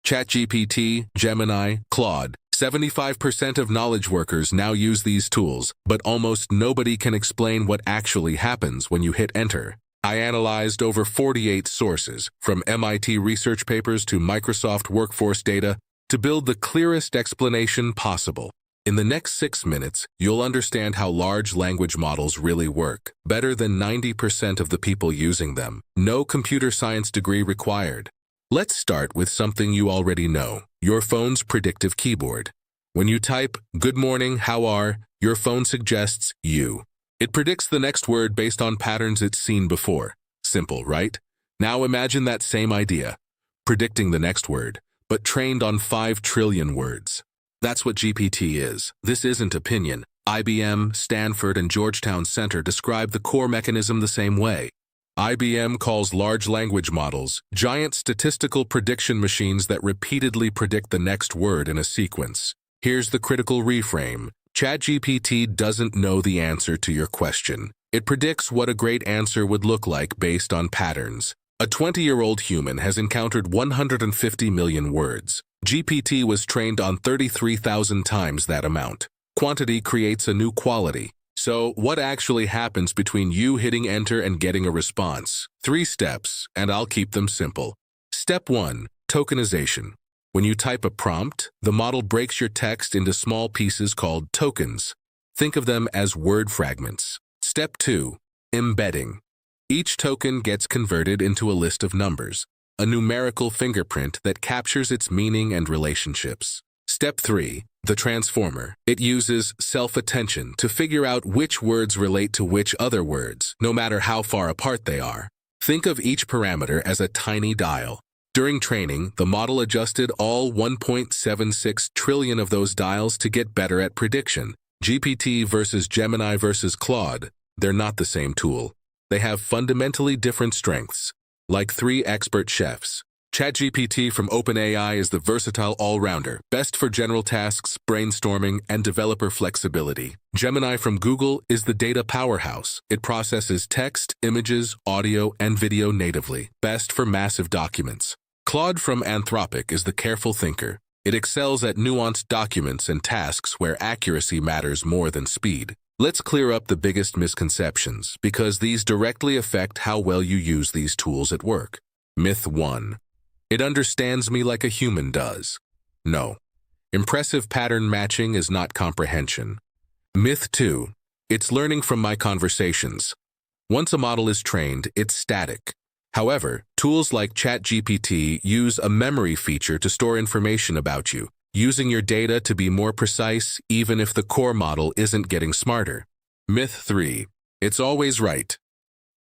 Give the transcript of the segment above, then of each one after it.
ChatGPT, Gemini, Claude. 75% of knowledge workers now use these tools, but almost nobody can explain what actually happens when you hit enter. I analyzed over 48 sources, from MIT research papers to Microsoft workforce data, to build the clearest explanation possible. In the next 6 minutes, you'll understand how large language models really work, better than 90% of the people using them. No computer science degree required. Let's start with something you already know, your phone's predictive keyboard. When you type, "Good morning, how are," your phone suggests you. It predicts the next word based on patterns it's seen before. Simple, right? Now imagine that same idea, predicting the next word, but trained on 5 trillion words. That's what GPT is. This isn't opinion. IBM, Stanford, and Georgetown Center describe the core mechanism the same way. IBM calls large language models giant statistical prediction machines that repeatedly predict the next word in a sequence. Here's the critical reframe. ChatGPT doesn't know the answer to your question. It predicts what a great answer would look like based on patterns. A 20-year-old human has encountered 150 million words. GPT was trained on 33,000 times that amount. Quantity creates a new quality. So, what actually happens between you hitting enter and getting a response? 3 steps, and I'll keep them simple. Step 1. Tokenization. When you type a prompt, the model breaks your text into small pieces called tokens. Think of them as word fragments. Step 2. Embedding. Each token gets converted into a list of numbers, a numerical fingerprint that captures its meaning and relationships. Step 3. The transformer. It uses self-attention to figure out which words relate to which other words, no matter how far apart they are. Think of each parameter as a tiny dial. During training, the model adjusted all 1.76 trillion of those dials to get better at prediction. GPT versus Gemini versus Claude, they're not the same tool. They have fundamentally different strengths, like 3 expert chefs. ChatGPT from OpenAI is the versatile all-rounder, best for general tasks, brainstorming, and developer flexibility. Gemini from Google is the data powerhouse. It processes text, images, audio, and video natively, best for massive documents. Claude from Anthropic is the careful thinker. It excels at nuanced documents and tasks where accuracy matters more than speed. Let's clear up the biggest misconceptions, because these directly affect how well you use these tools at work. Myth 1. It understands me like a human does. No. Impressive pattern matching is not comprehension. Myth 2. It's learning from my conversations. Once a model is trained, it's static. However, tools like ChatGPT use a memory feature to store information about you, using your data to be more precise even if the core model isn't getting smarter. Myth 3. It's always right.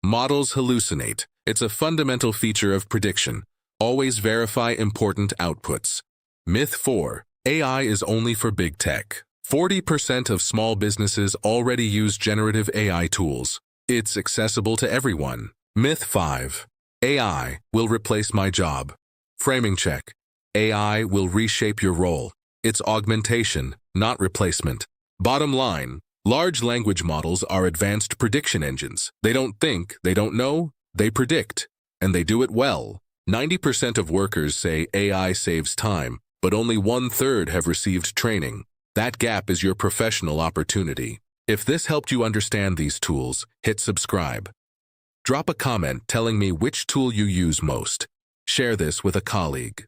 Models hallucinate. It's a fundamental feature of prediction. Always verify important outputs. Myth 4. AI is only for big tech. 40% of small businesses already use generative AI tools. It's accessible to everyone. Myth 5. AI will replace my job. Framing check. AI will reshape your role. It's augmentation, not replacement. Bottom line, large language models are advanced prediction engines. They don't think, they don't know, they predict, and they do it well. 90% of workers say AI saves time, but only 1/3 have received training. That gap is your professional opportunity. If this helped you understand these tools, hit subscribe. Drop a comment telling me which tool you use most. Share this with a colleague.